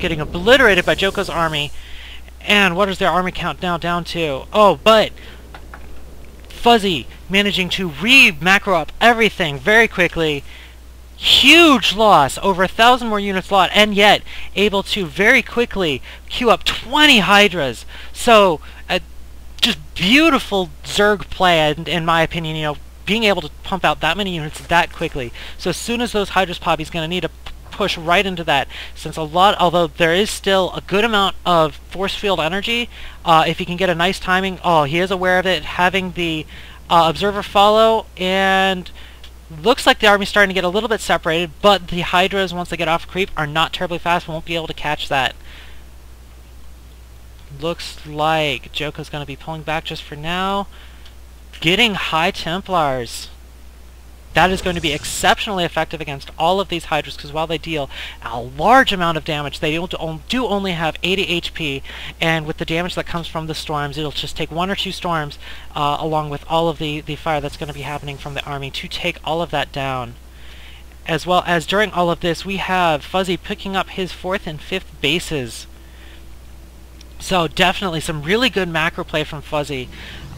getting obliterated by Joko's army. And what is their army count now down to? Oh, but Fuzzy managing to re-macro up everything very quickly. Huge loss, over 1,000 more units lost, and yet able to very quickly queue up 20 Hydras. So, just beautiful Zerg play, in my opinion, you know, being able to pump out that many units that quickly. So as soon as those Hydras pop, he's going to need to push right into that, since although there is still a good amount of force field energy, if he can get a nice timing, he is aware of it, having the observer follow, and looks like the army's starting to get a little bit separated, but the Hydras, once they get off creep, are not terribly fast, won't be able to catch that. Looks like Joko's going to be pulling back just for now. Getting High Templars. That is going to be exceptionally effective against all of these Hydras, because while they deal a large amount of damage, they do only have 80 HP, and with the damage that comes from the storms, it'll just take 1 or 2 storms, along with all of the fire that's going to be happening from the army, to take all of that down. As well as during all of this, we have Fuzzy picking up his 4th and 5th bases. So definitely some really good macro play from Fuzzy.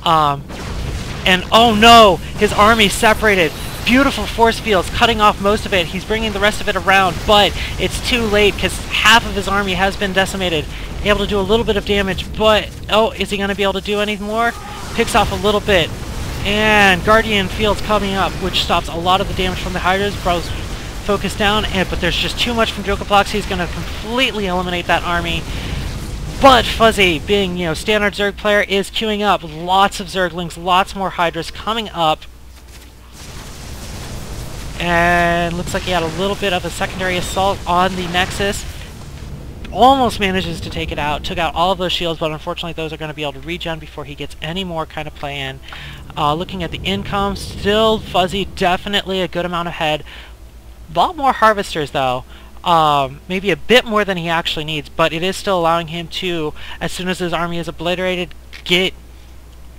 And oh no, his army separated. Beautiful force fields, cutting off most of it. He's bringing the rest of it around, but it's too late because half of his army has been decimated. Able to do a little bit of damage, but is he going to be able to do any more? Picks off a little bit. And Guardian Field's coming up, which stops a lot of the damage from the Hydras. Bro's focused down, but there's just too much from Jokoplox. He's going to completely eliminate that army. But Fuzzy, being, you know, standard Zerg player, is queuing up lots of Zerglings, lots more Hydras coming up. And looks like he had a little bit of a secondary assault on the Nexus. Almost manages to take it out. Took out all of those shields, but unfortunately those are going to be able to regen before he gets any more kind of play in. Looking at the income, still Fuzzy definitely a good amount ahead. A lot more Harvesters though. Maybe a bit more than he actually needs, but it is still allowing him to, as soon as his army is obliterated, get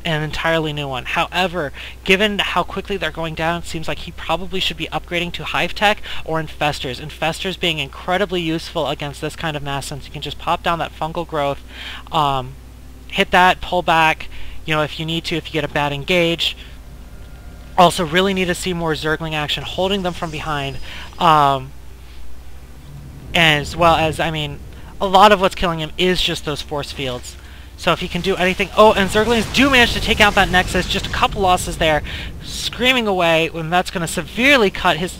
an entirely new one. However, given how quickly they're going down, it seems like he probably should be upgrading to Hive Tech or Infestors. Infestors being incredibly useful against this kind of mass, since you can just pop down that fungal growth, hit that, pull back, you know, if you need to, if you get a bad engage. Also really need to see more Zergling action, holding them from behind. As well as, I mean, a lot of what's killing him is just those force fields. So if he can do anything... and Zerglings do manage to take out that Nexus. Just a couple losses there. Screaming away, and that's going to severely cut his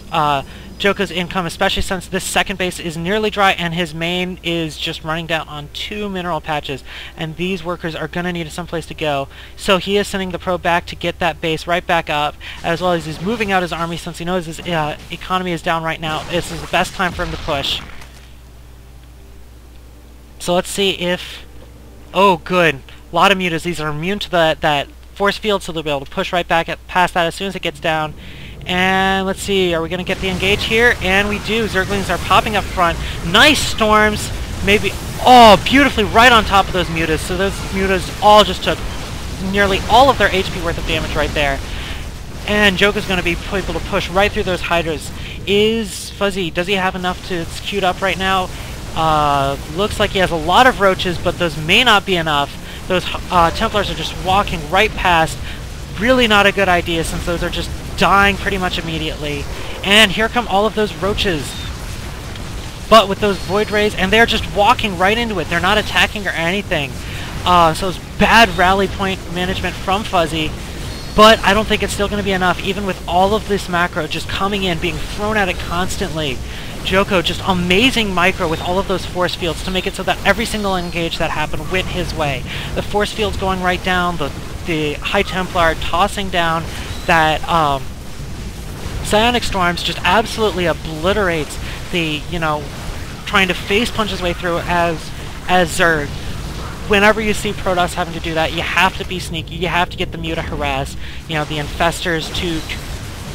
Joko's income, especially since this second base is nearly dry, and his main is just running down on 2 mineral patches. And these workers are going to need someplace to go. So he is sending the probe back to get that base right back up, as well as he's moving out his army, since he knows his economy is down right now. This is the best time for him to push. So let's see if... Oh, good. A lot of mutas. These are immune to that force field, so they'll be able to push right back past that as soon as it gets down. And let's see, are we going to get the engage here? And we do. Zerglings are popping up front. Nice storms. Maybe... Oh, beautifully right on top of those mutas. So those mutas all just took nearly all of their HP worth of damage right there. And Joko's going to be able to push right through those Hydras. Is Fuzzy... Does he have enough to... It's queued up right now? Looks like he has a lot of roaches, but those may not be enough. Those Templars are just walking right past. Really not a good idea, since those are just dying pretty much immediately. And here come all of those roaches. But with those Void Rays, and they're just walking right into it. They're not attacking or anything. So it's bad rally point management from Fuzzy. But I don't think it's still going to be enough, even with all of this macro just coming in, being thrown at it constantly. Joko just amazing micro with all of those force fields to make it so that every single engage that happened went his way. The force fields going right down, the High Templar tossing down that Psionic Storms just absolutely obliterates the, you know, trying to face punch his way through as Zerg. Whenever you see Protoss having to do that, you have to be sneaky, you have to get the Muta harass, you know, the Infestors to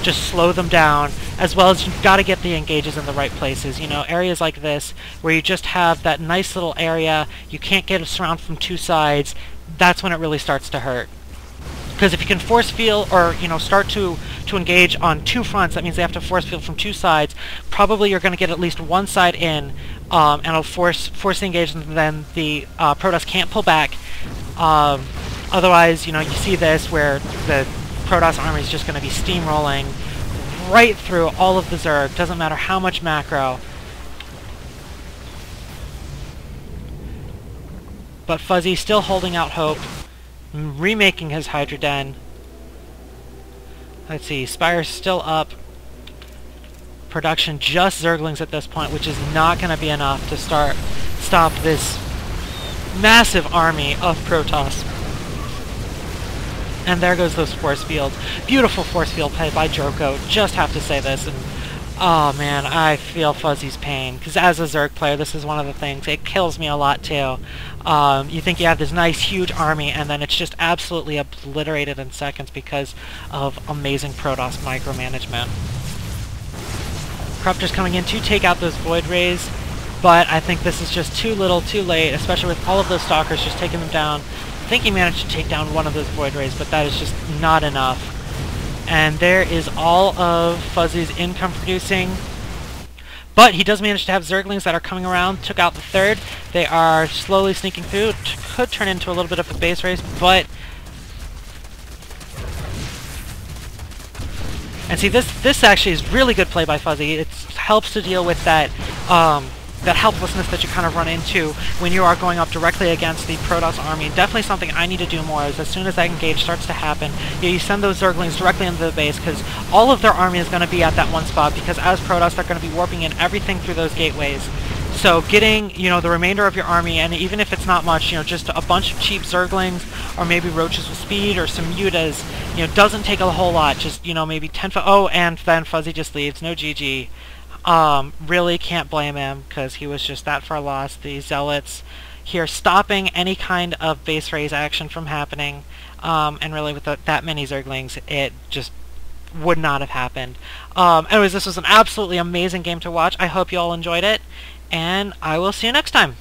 just slow them down, as well as you've got to get the engages in the right places. You know, areas like this, where you just have that nice little area, you can't get a surround from 2 sides, that's when it really starts to hurt. Because if you can force field, or, you know, start to engage on 2 fronts, that means they have to force field from 2 sides, probably you're going to get at least one side in, and it'll force the engagement, and then the Protoss can't pull back. Otherwise, you see this where the Protoss army is just going to be steamrolling right through all of the Zerg. Doesn't matter how much macro. But Fuzzy still holding out hope, remaking his Hydra Den. Let's see, Spire's still up. Production just Zerglings at this point, which is not going to be enough to stop this massive army of Protoss. And there goes those force fields. Beautiful force field play by Joko. Just have to say this. And oh man, I feel Fuzzy's pain. Because as a Zerg player, this is one of the things. It kills me a lot too. You think you have this nice, huge army, and then it's just absolutely obliterated in seconds because of amazing Protoss micromanagement. Corruptor's coming in to take out those Void Rays, but I think this is just too little, too late, especially with all of those Stalkers just taking them down. I think he managed to take down one of those Void Rays, but that is just not enough. And there is all of Fuzzy's income producing. But he does manage to have Zerglings that are coming around, took out the third. They are slowly sneaking through. Could turn into a little bit of a base race, but... And see, this actually is really good play by Fuzzy. It helps to deal with that that helplessness that you kind of run into when you are going up directly against the Protoss army. Definitely something I need to do more is as soon as that engage starts to happen, you send those Zerglings directly into the base, because all of their army is going to be at that one spot, because as Protoss they're going to be warping in everything through those gateways. So getting, the remainder of your army, and even if it's not much, just a bunch of cheap Zerglings, or maybe Roaches with speed, or some Mutas, doesn't take a whole lot. Just, maybe 10... Oh, and then Fuzzy just leaves. No GG. Really can't blame him, because he was just that far lost. The Zealots here stopping any kind of base raise action from happening, and really with that many Zerglings, it just would not have happened. Anyways, this was an absolutely amazing game to watch. I hope you all enjoyed it, and I will see you next time.